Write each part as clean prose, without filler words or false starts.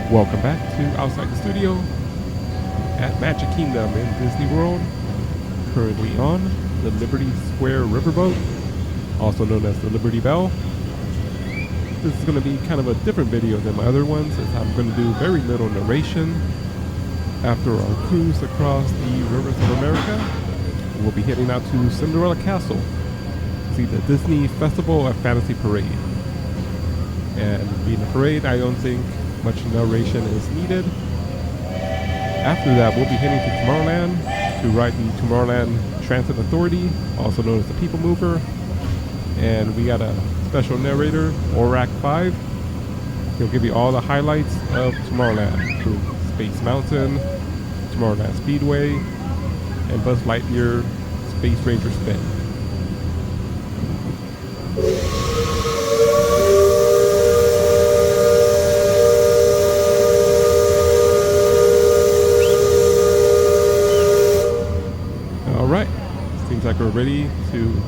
Welcome back to Outside the Studio at Magic Kingdom in Disney World. Currently on the Liberty Square Riverboat, also known as the Liberty Belle. This is going to be kind of a different video than my other ones, as I'm going to do very little narration. After our cruise across the rivers of America, we'll be heading out to Cinderella Castle to see the Disney Festival of Fantasy Parade. And being a parade, I don't think much narration is needed. After that, we'll be heading to Tomorrowland to ride the Tomorrowland Transit Authority, also known as the PeopleMover. And we got a special narrator, Orac 5. He'll give you all the highlights of Tomorrowland through Space Mountain, Tomorrowland Speedway, and Buzz Lightyear Space Ranger Spin. Alright, seems like we're ready to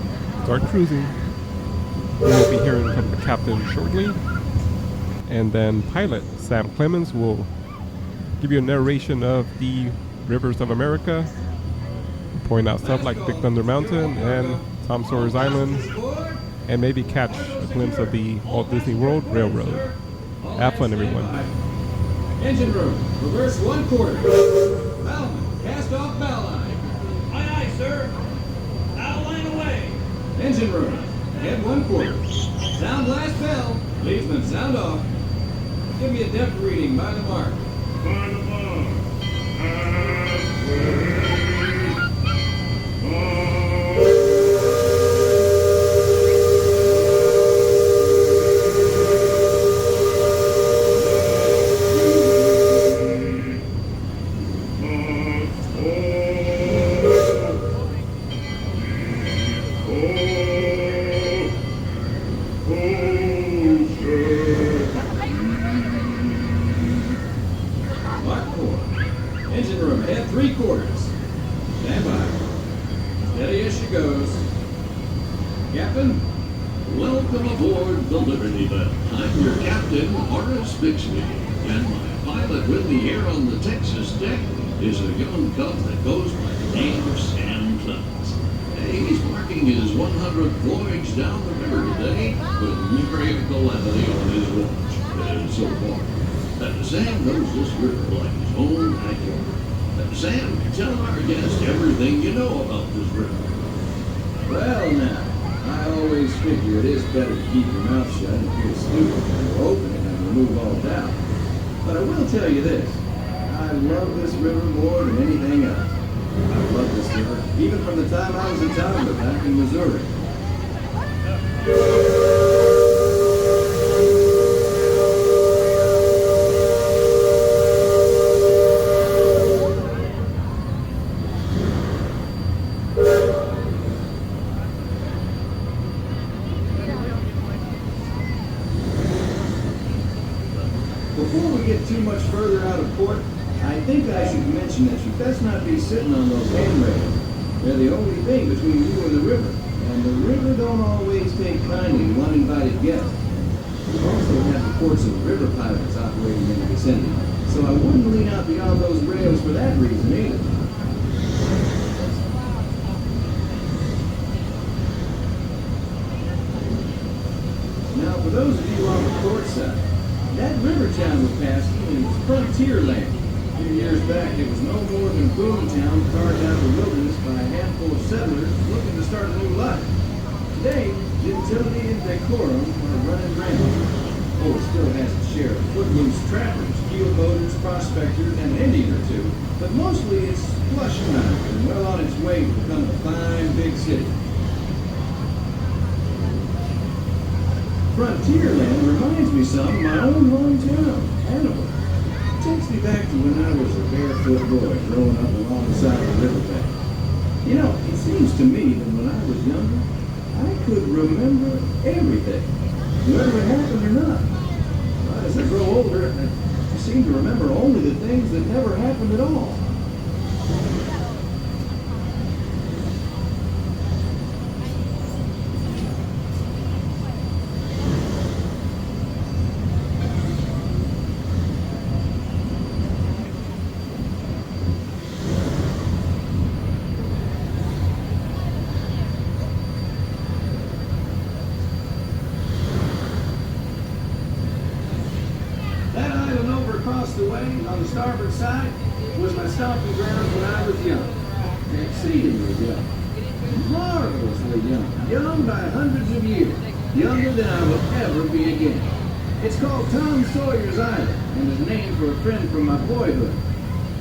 start cruising. We'll be hearing from the captain shortly, and then pilot Sam Clemens will give you a narration of the rivers of America, point out stuff like Big Thunder Mountain and Tom Sawyer's Island, and maybe catch a glimpse of the Walt Disney World Railroad. Have fun, everyone. Engine room, reverse 1/4. Bellman, cast off bow line. Aye, aye, sir. Bow line away. Engine room, head 1/4. Sound last bell. Leadsman, sound off. Give me a depth reading by the mark. By the mark. Mark 4. Engine room, head 3/4. Stand by. Steady as she goes. Captain? Welcome aboard the Liberty Belle. I'm your captain, Horace Bixby, and my pilot with me here on the Texas deck is a young cub that goes by the name of Sam Clemens. He's marking his 100th voyage down the river today with myriad calamity on his watch. So far, Sam knows this river like his own backyard. Sam, tell our guests everything you know about this river. Well now, I always figure it is better to keep your mouth shut and feel stupid than to open it and remove all doubt. But I will tell you this, I love this river more than anything else. I've loved this river, even from the time I was a toddler back in Missouri. Before we get too much further out of port, I think I should mention that you best not be sitting on those handrails. They're the only thing between you and the river, and the river don't always take kindly to uninvited guests. We also have reports of river pirates operating in the vicinity, so I wouldn't lean out beyond those rails for that reason either. Now, for those of you on the port side, that river town we're passing is Frontierland. A few years back, it was no more than a boomtown carved out of the wilderness by a handful of settlers looking to start a new life. Today, gentility and decorum are running rampant. Oh, it still has its share of footloose trappers, keelboaters, prospectors, and an Indian or two, but mostly it's flush enough and well on its way to become a fine big city. Frontierland reminds me some of my own hometown, Hannibal. It takes me back to when I was a barefoot boy growing up alongside the riverbank. You know, it seems to me that when I was younger, I could remember everything, whether it happened or not. But as I grow older, I seem to remember only the things that never happened at all. across the way, on the starboard side, was my stomping grounds when I was young. Exceedingly young. Marvelously young. Young by hundreds of years. Younger than I will ever be again. It's called Tom Sawyer's Island, and is named for a friend from my boyhood.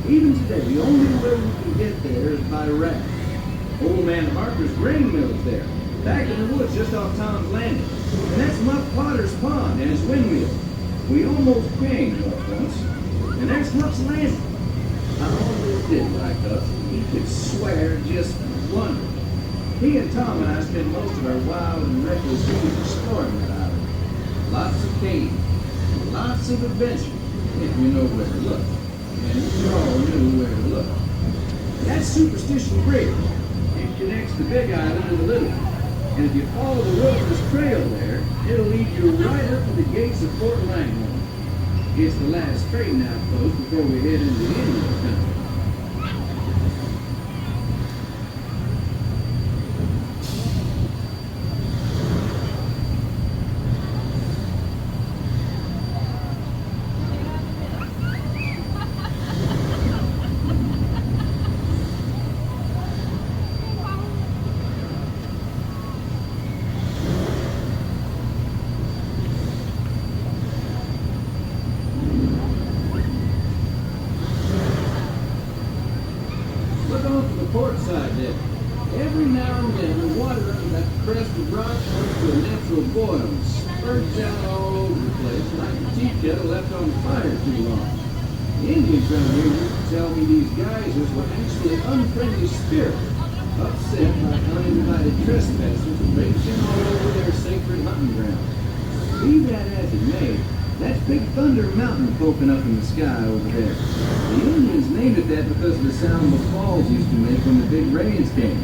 Even today, the only way you can get there is by raft. Old man Harper's grain mill's there, back in the woods just off Tom's Landing. And that's Muff Potter's pond and his windmill. We almost banged Muff once. And there's Muff's Landing. I always did like us. He could swear just wonderful. He and Tom and I spent most of our wild and reckless days exploring that island. Lots of caves, lots of adventure, if you know where to look. And we all knew where to look. That's Superstition Bridge. It connects the Big Island and the Little one. And if you follow the Wilderness Trail there, it'll lead you right up to the gates of Fort Langhorne. It's the last straighten out post before we head into the Indian country. Port side deck. Every now and then the water under that crest of rock comes to a natural boil and spurts out all over the place like a tea kettle left on fire too long. The Indians around here used to tell me these geysers were actually unfriendly spirits, upset by uninvited trespassers raging all over their sacred hunting ground. Be that as it may, that's Big Thunder Mountain poking up in the sky over there. The Indians named it that because of the sound the falls used to make when the big rains came.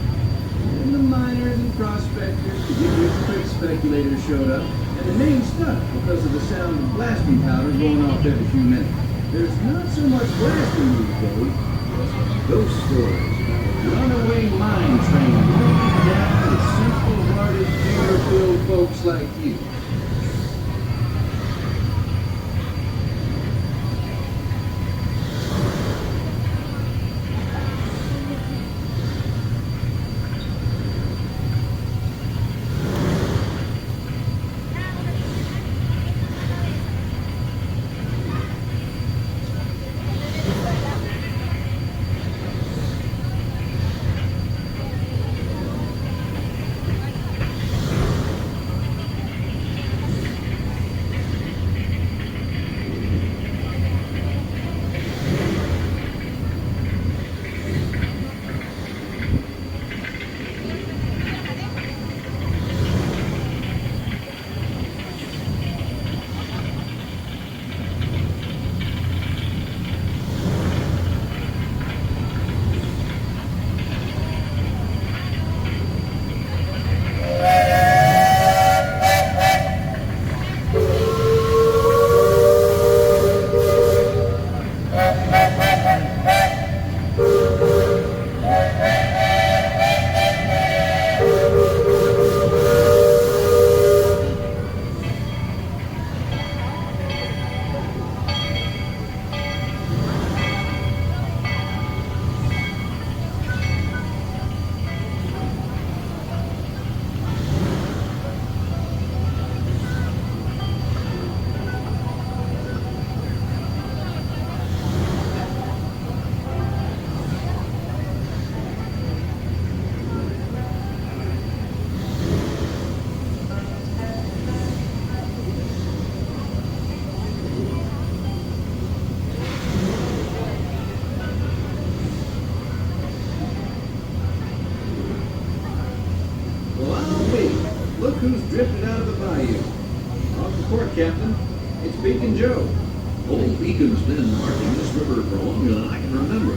And the miners and prospectors, the get-rich-quick speculators showed up, and the name stuck because of the sound of blasting powder going off every few minutes. There's not so much blasting these days, just ghost stories about a runaway mine train running down to simple-hearted, fear-filled folks like you. Look who's drifted out of the bayou. Off the port, Captain. It's Beacon Joe. Old Beacon's been marking this river for longer than I can remember.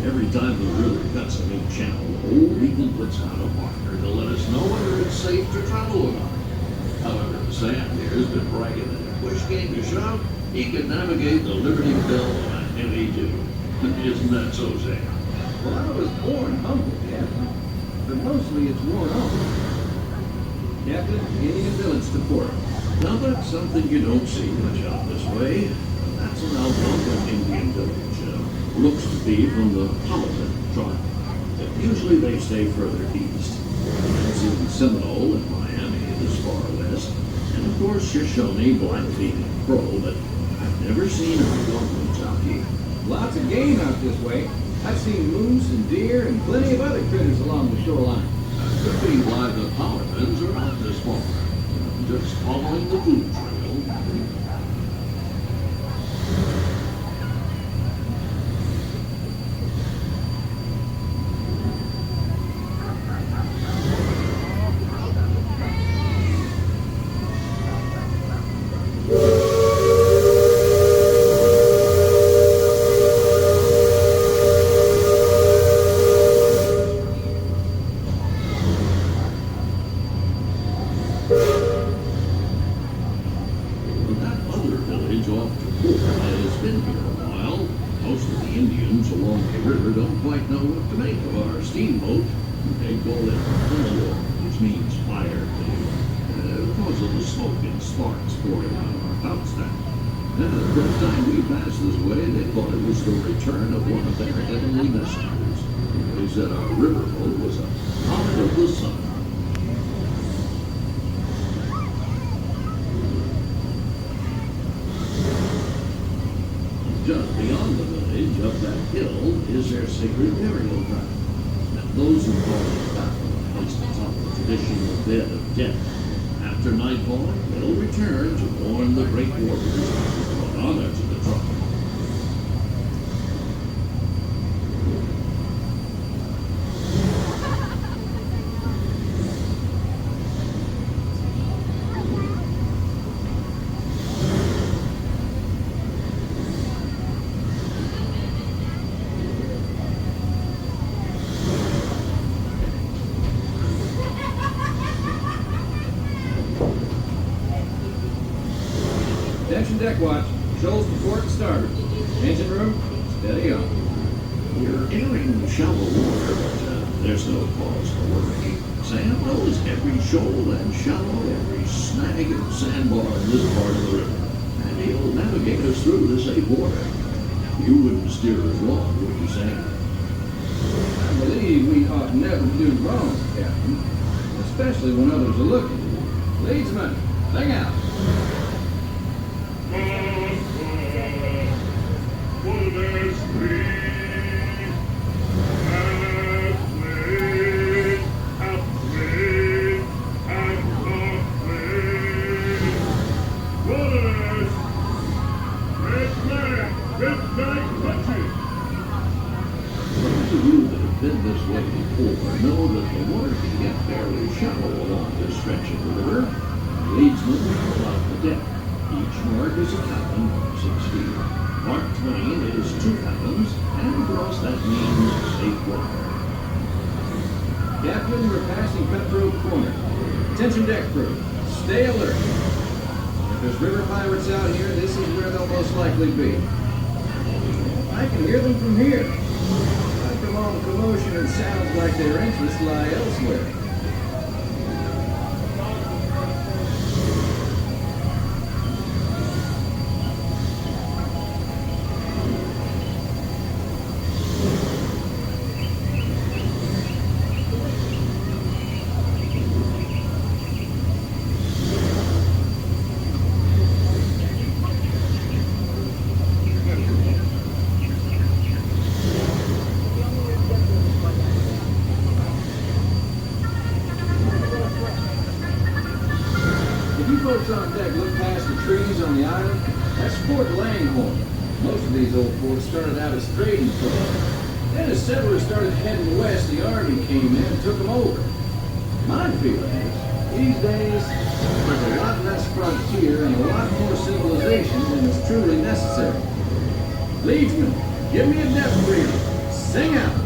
Every time the river cuts a new channel, Old Beacon puts out a marker to let us know whether it's safe to travel or not. However, Sam here has been bragging that if push came to shove, he could navigate the Liberty Belle on a heavy-do. Isn't that so, Sam? Well, I was born humble, Captain. But mostly it's worn off. Captain, Indian Village to port. Now that's something you don't see much out this way. That's an Alberto be from the Powhatan tribe. Usually they stay further east. It's in Seminole and Miami this far west. And of course Shoshone, Blackfeet, and Crow, but I've never seen our governments out here. Lots of game out this way. I've seen moose and deer and plenty of other critters along the shoreline. Could be why the Powhatans are out this far. Just following the food trail. That our riverboat was a comet of the sun. Just beyond the village, up that hill, is their sacred burial ground. And those who fall in battle place atop the traditional bed of death. After nightfall, they'll return to mourn the great warriors who brought honor to the tribe. Attention deck watch. Shoals to port and starboard. Engine room, steady on. We're entering shallow water, but there's no cause for worry. Sam knows every shoal and shallow, every snag and sandbar in this part of the river, and he'll navigate us through to safe water. You wouldn't steer us wrong, would you, Sam? I believe we ought never to do wrong, Captain. Especially when others are looking. Leadsman, sing out. Been this way before know that the water can get fairly shallow along this stretch of the river. Leadsmen roll out the deck. Each mark is a fathom, 6 feet. Mark Twain is 2 fathoms, and across that means safe water. Captain, we're passing Cutthroat Corner. Attention deck crew, stay alert. If there's river pirates out here, this is where they'll most likely be. I can hear them from here. All the commotion and sounds like their interests lie elsewhere. On deck, look past the trees on the island. That's Fort Langhorne. Most of these old forts started out as trading posts. Then as settlers started heading west, the army came in and took them over. My feeling is, these days, there's a lot less frontier and a lot more civilization than is truly necessary. Leadsman, give me a depth reading. Sing out.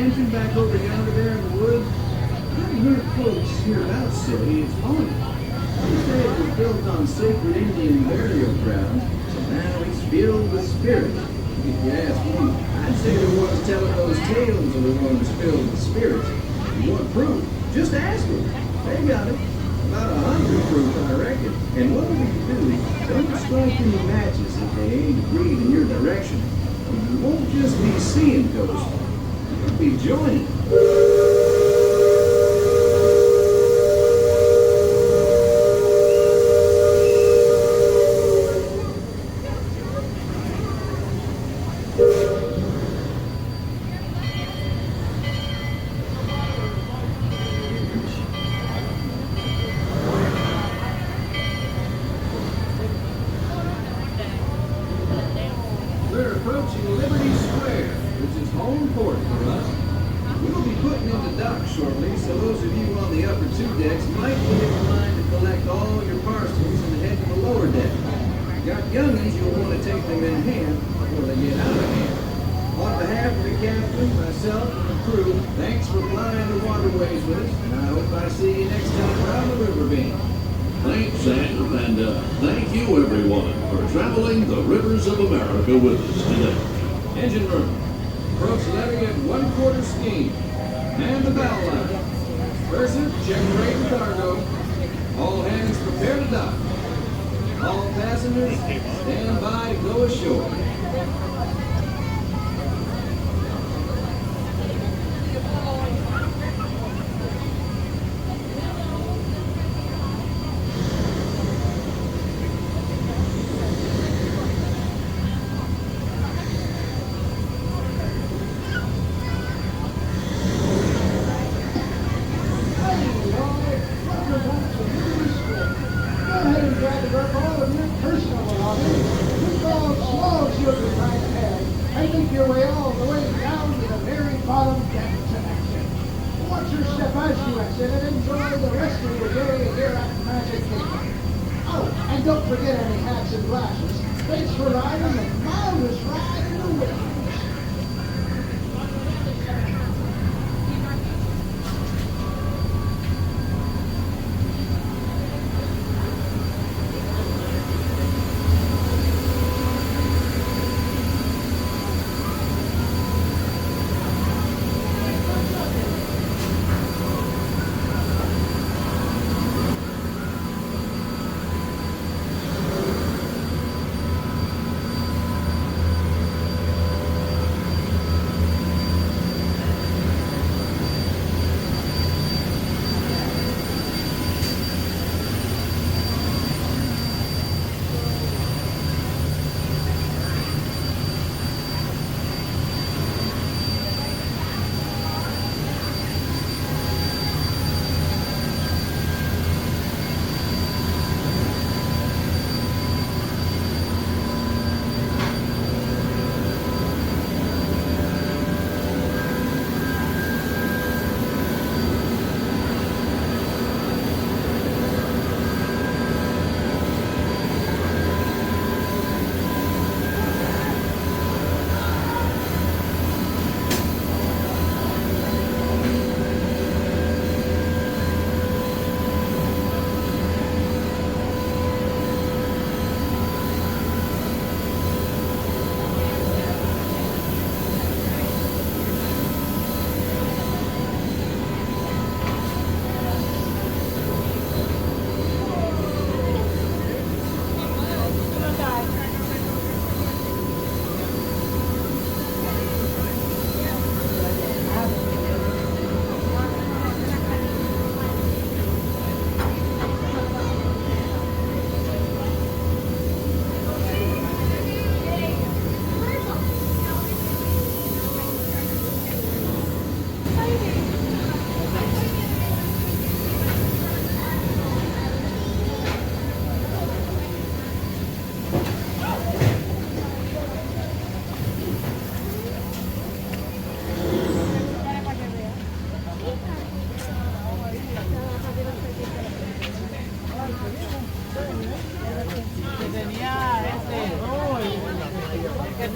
mansion back over yonder there in the woods? I've heard folks hereabouts say it's haunted. They say it was built on sacred Indian burial grounds, so now it's filled with spirits. If you ask me, I'd say the ones telling those tales are the ones filled with spirits. If you want proof, just ask them. They got it. About 100 proof, I reckon. And whatever you do, don't strike any matches if they ain't agreed in your direction. You won't just be seeing ghosts, you'll be joining. We're approaching Liberty Square, which is home port for us. We'll be putting into dock shortly, so those of you on the upper two decks might be in line to collect all your parcels and head to the lower deck. Got youngins, you'll want to take them in hand before they get out of hand. On behalf of the captain, myself, and the crew, thanks for flying the waterways with us, and I hope I see you next time around the river beam. Thanks, Sam, and thank you, everyone, for traveling the rivers of America with us today. Engine room. Approach levy at 1/4 steam. And the bow line. Purser, check rate and cargo. All hands prepare to dock. All passengers, stand by to go ashore. Don't forget any hats and glasses. Thanks for riding the mildest ride in the wilderness.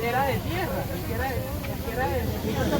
era de tierra, el que era de tierra.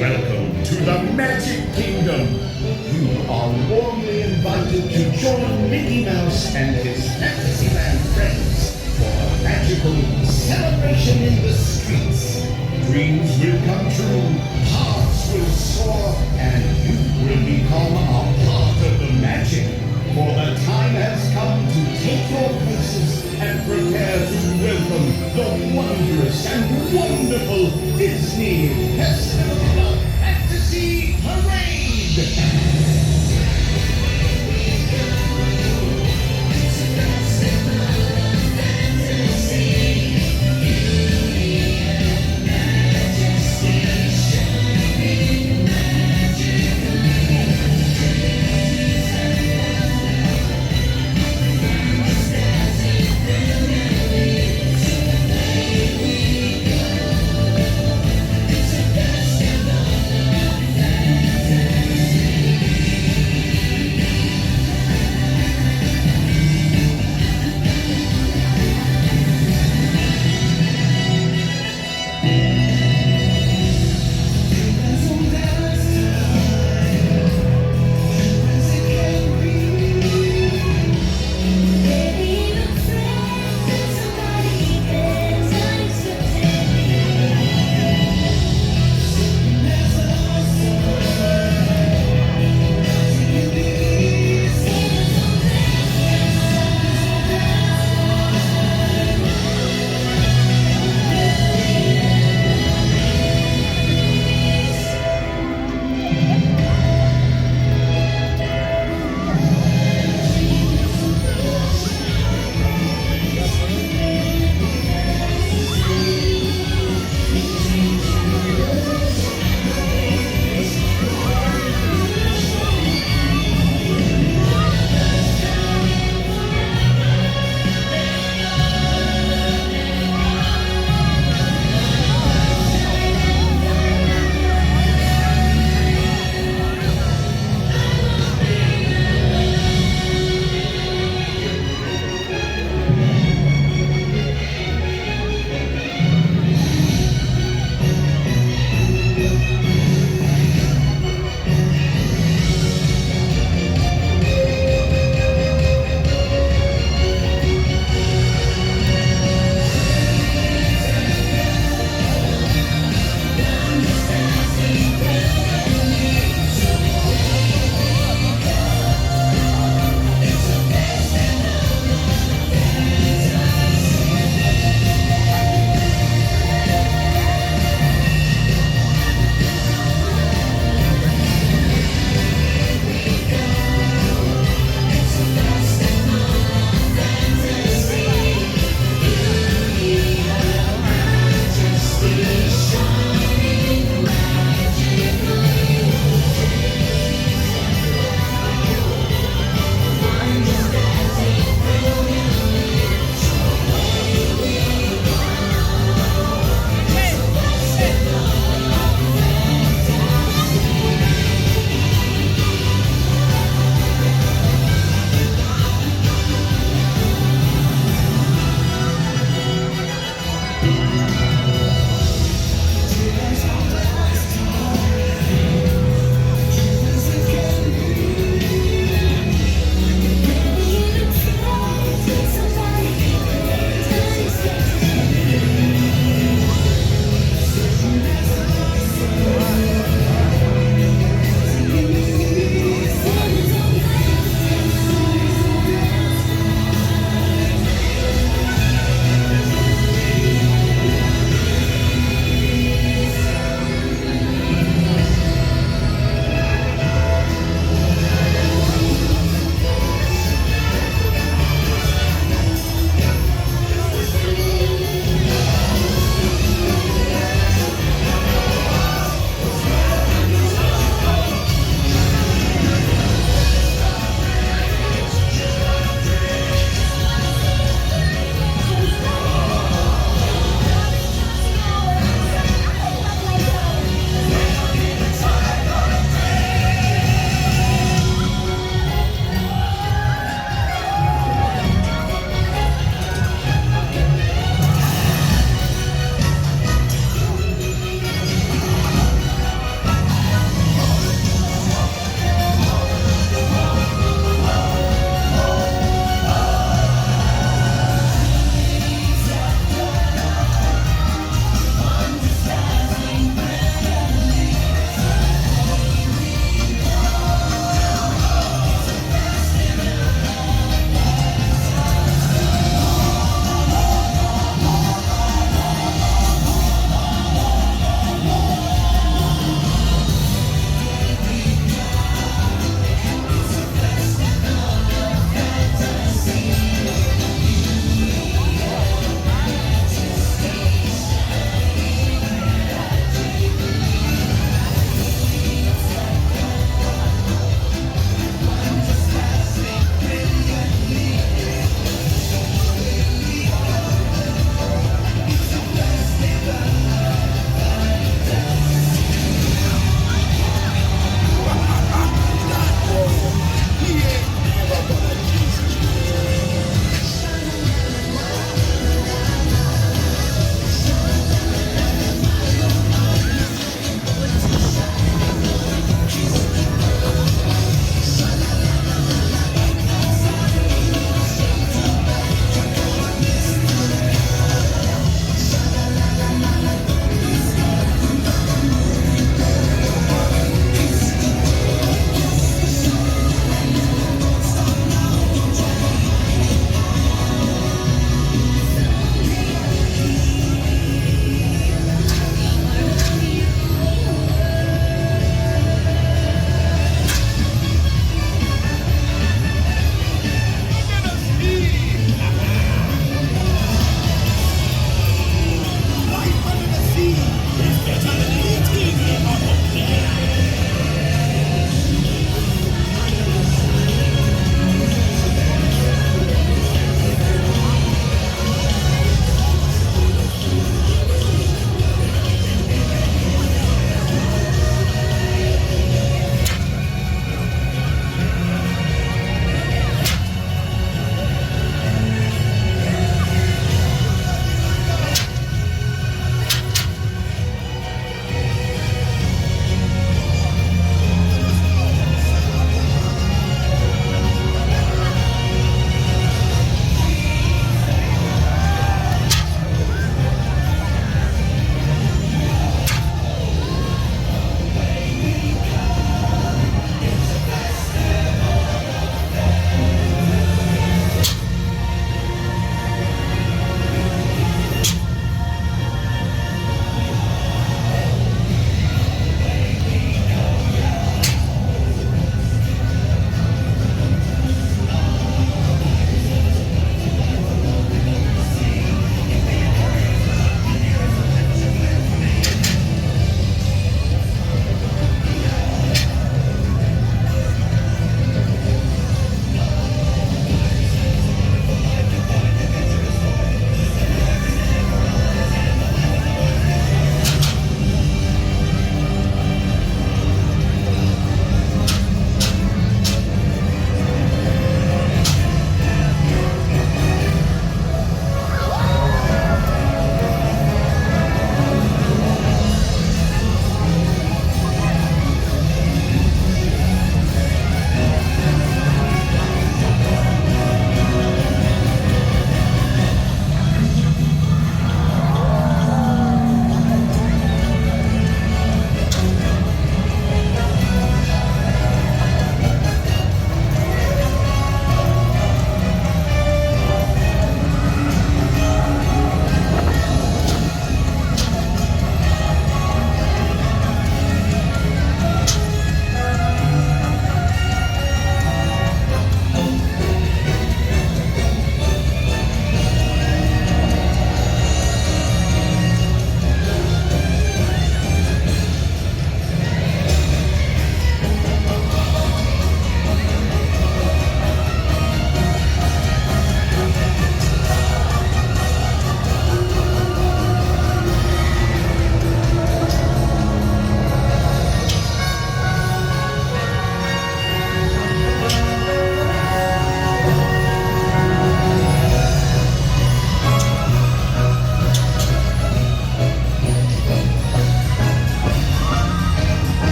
Welcome to the Magic Kingdom. You are warmly invited to join Mickey Mouse and his Fantasyland friends for a magical celebration in the streets. Dreams will come true, hearts will soar, and you will become a part of the magic. For the time has come to take your places and prepare to welcome the wondrous and wonderful Disney Festival of Fantasy Parade!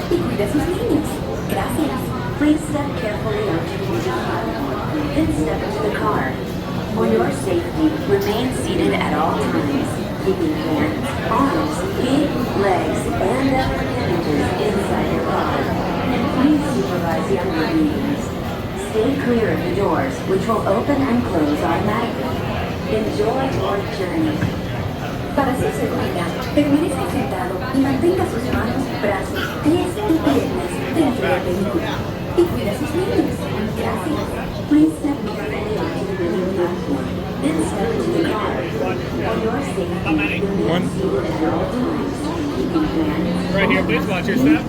Y cuide a sus niños. Gracias. Please step carefully onto the platform, then step into the car. For your safety, remain seated at all times, keeping hands, arms, feet, legs, and other appendages inside your car. And please supervise younger beings. Stay clear of the doors, which will open and close automatically. Enjoy your journey. Para su seguridad, permanezca sentado y mantenga sus manos, brazos, pies y piernas dentro del vehículo. Y cuida a sus niños. Gracias. Please step carefully onto the middle platform, then step into the car. For your safety, remain seated at all times, keeping hands, Right here, please watch your step.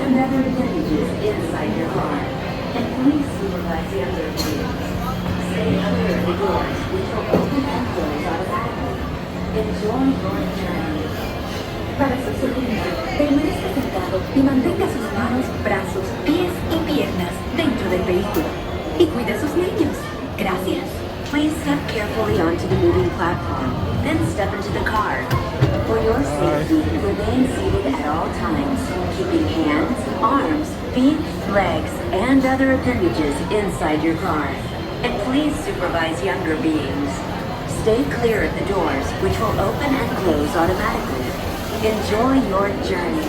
and other appendages inside your car. And please supervise the other beings. Stay clear of the doors, which will open and close automatically. Enjoy your journey. Para su seguridad, permanezca sentado y mantenga sus manos, brazos, pies y piernas dentro del vehículo. Y cuide a sus niños. Gracias. Please step carefully onto the moving platform, then step into the car. For your safety, remain seated at all times, keeping hands, arms, feet, legs, and other appendages inside your car. And please supervise younger beings. Stay clear of the doors, which will open and close automatically. Enjoy your journey.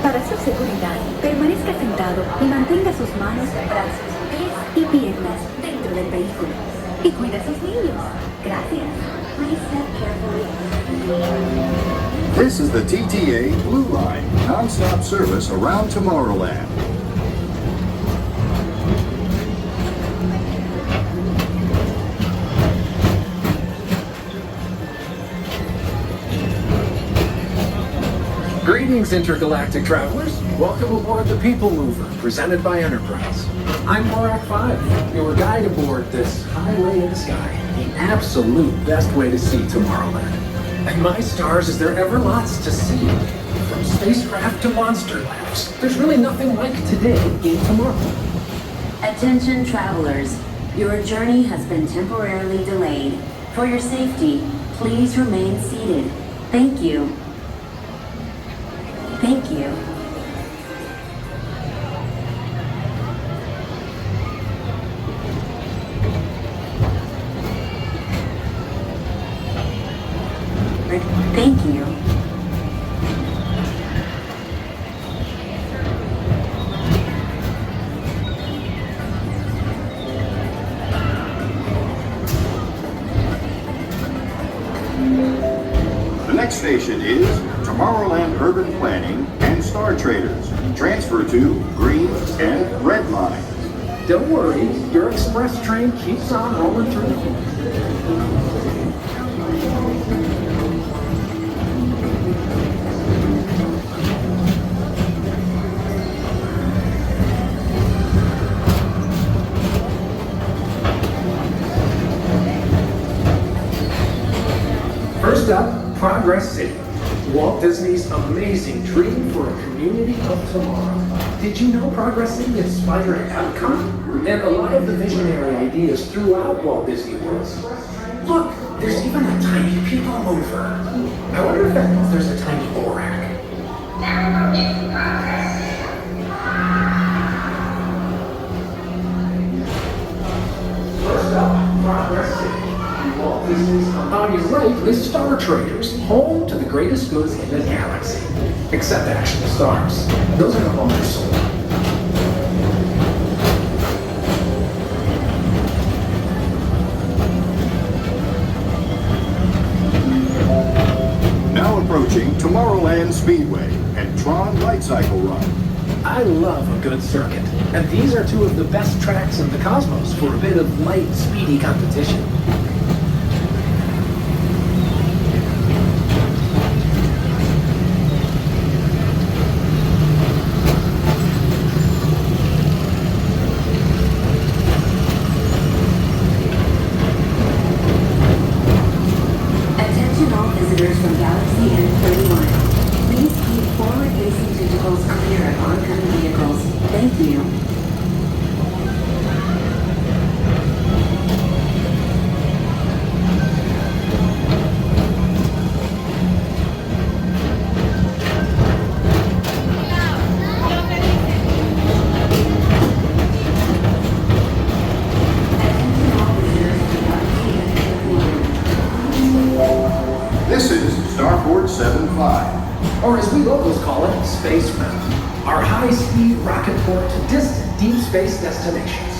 Para su seguridad, permanezca sentado y mantenga sus manos, brazos, pies y piernas dentro del vehículo. Y cuide a sus niños. Gracias. Please step carefully. This is the TTA Blue Line, non-stop service around Tomorrowland. Greetings, intergalactic travelers. Welcome aboard the PeopleMover, presented by Enterprise. I'm Morak 5, your guide aboard this highway in the sky, the absolute best way to see Tomorrowland. And my stars, is there ever lots to see? From spacecraft to monster labs, there's really nothing like today in Tomorrowland. Attention travelers, your journey has been temporarily delayed. For your safety, please remain seated. Thank you. Thank you. Thank you. The next station is Tomorrowland Urban Planning and Star Traders. Transfer to green and red lines. Don't worry, your express train keeps on rolling through. First up, Progress City. Walt Disney's amazing dream for a community of tomorrow. Did you know Progress City inspired Epcot? And a lot of the visionary ideas throughout Walt Disney World. Look, there's even a tiny PeopleMover. I wonder if that means there's a tiny Borak. First up, Progress City. Walt Disney's on your right is Star Traders, home to the greatest goods in the galaxy. Except actual stars. Those are no longer sold. Now approaching Tomorrowland Speedway and Tron Light Cycle Run. I love a good circuit, and these are two of the best tracks in the cosmos for a bit of light, speedy competition. Visitors from Galaxy M31. Please keep forward-facing tentacles clear of oncoming vehicles. Thank you. spacebound. Our high-speed rocket port to distant deep space destinations.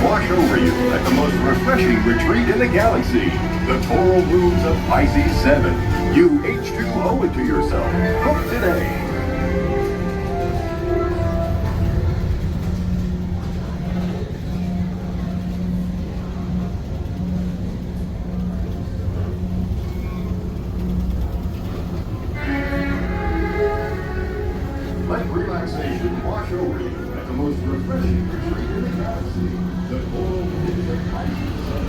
Wash over you at the most refreshing retreat in the galaxy, the coral moons of Pisces 7. You H2 owe it to yourself. Book today. Let relaxation wash over you at the most refreshing retreat in the galaxy. The coral moons of Pisces 7.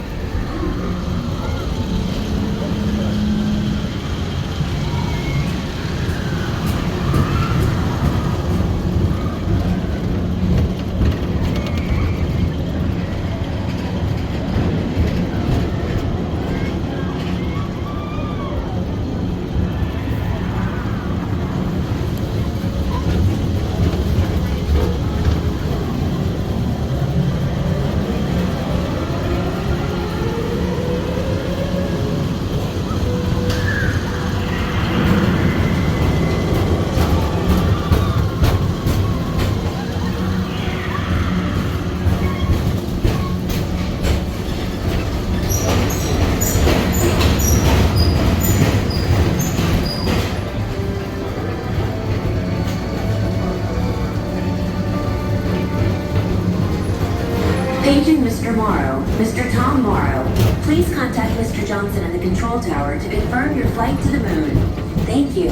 Paging Mr. Morrow, Mr. Tom Morrow. Please contact Mr. Johnson at the control tower to confirm your flight to the moon. Thank you.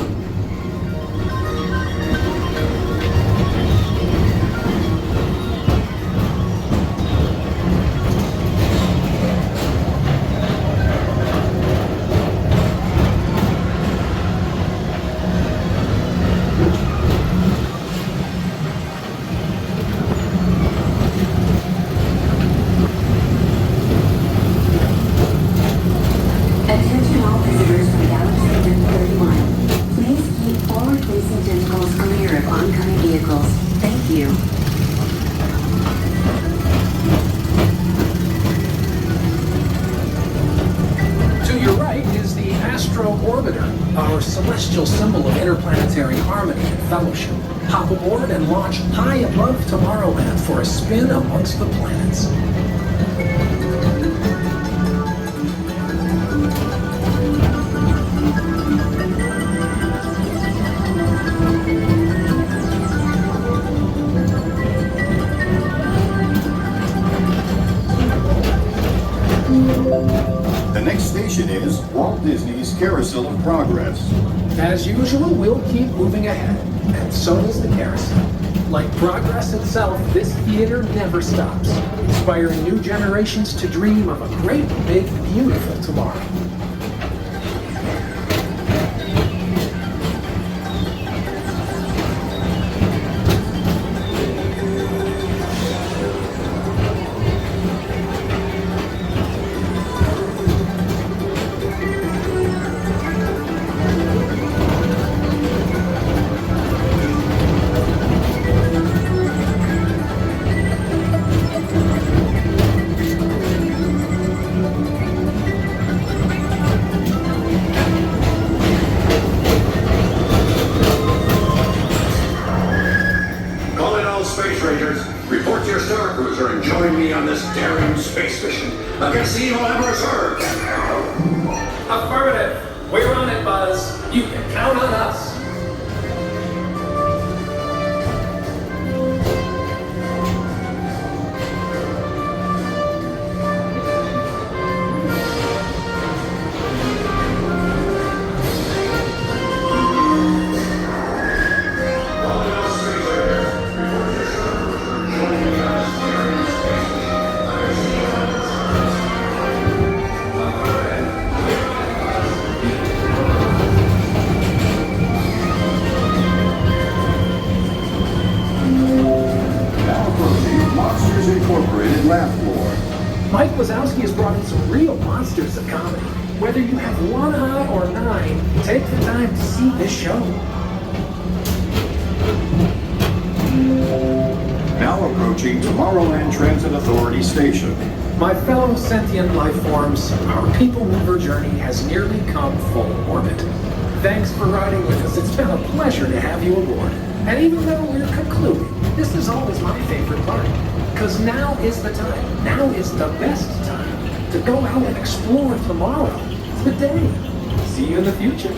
Attention all visitors from Galaxy 31. Please keep forward-facing tentacles clear of oncoming vehicles. Thank you. To your right is the Astro Orbiter, our celestial symbol of interplanetary harmony and fellowship. Hop aboard and launch high above Tomorrowland for a spin amongst the planets. The next station is Walt Disney's Carousel of Progress. As usual, we'll keep moving ahead, and so does the carousel. Like progress itself, this theater never stops, inspiring new generations to dream of a great, big, beautiful tomorrow. Report to your star cruiser and join me on this daring space mission against the evil Emperor Zurg. Affirmative. We're on it, Buzz. You can count on us. take the time to see this show. Now approaching Tomorrowland Transit Authority Station. My fellow sentient life forms, our PeopleMover journey has nearly come full orbit. Thanks for riding with us. It's been a pleasure to have you aboard. And even though we're concluding, this is always my favorite part. Because now is the time, now is the best time to go out and explore tomorrow, today. See you in the future.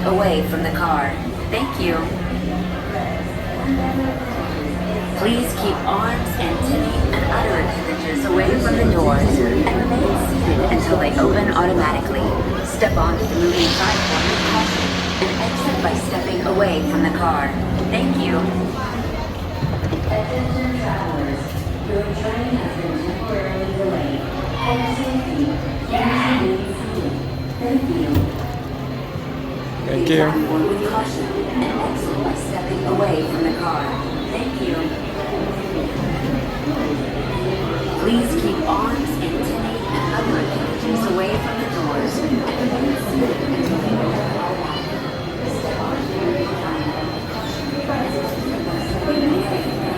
Away from the car. Thank you. Please keep arms, antennae, and other appendages away from the doors and remain seated until they open automatically. Step onto the moving platform with caution and exit by stepping away from the car. Thank you. Attention travelers. Your train has been temporarily delayed. For safety, please remain seated. Thank you. Thank you. With caution and exit by stepping away from the car. Thank you. Please keep arms, antennae, and other appendages away from the doors and remain seated until they open automatically. Step on to the platform with caution by stepping away from the car.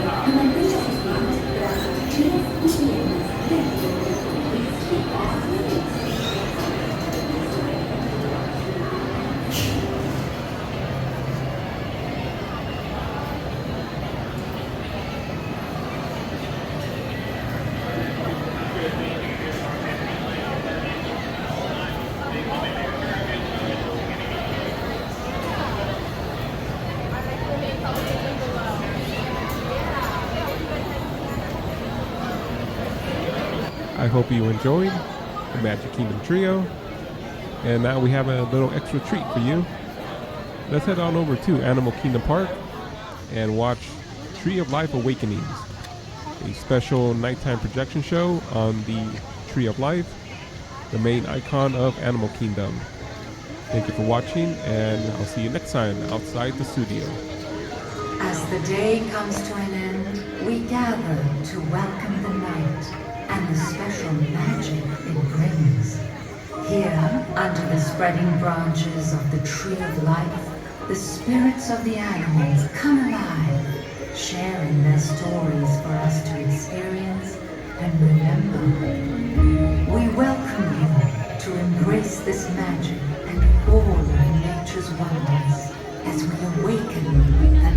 I hope you enjoyed the Magic Kingdom Trio. And now we have a little extra treat for you. Let's head on over to Animal Kingdom Park and watch Tree of Life Awakenings, a special nighttime projection show on the Tree of Life, the main icon of Animal Kingdom. Thank you for watching, and I'll see you next time outside the studio. As the day comes to an end, we gather to welcome the night and the special magic it brings. Here, under the spreading branches of the Tree of Life, the spirits of the animals come alive, sharing their stories for us to experience and remember. We welcome you to embrace this magic and all of nature's wonders as we awaken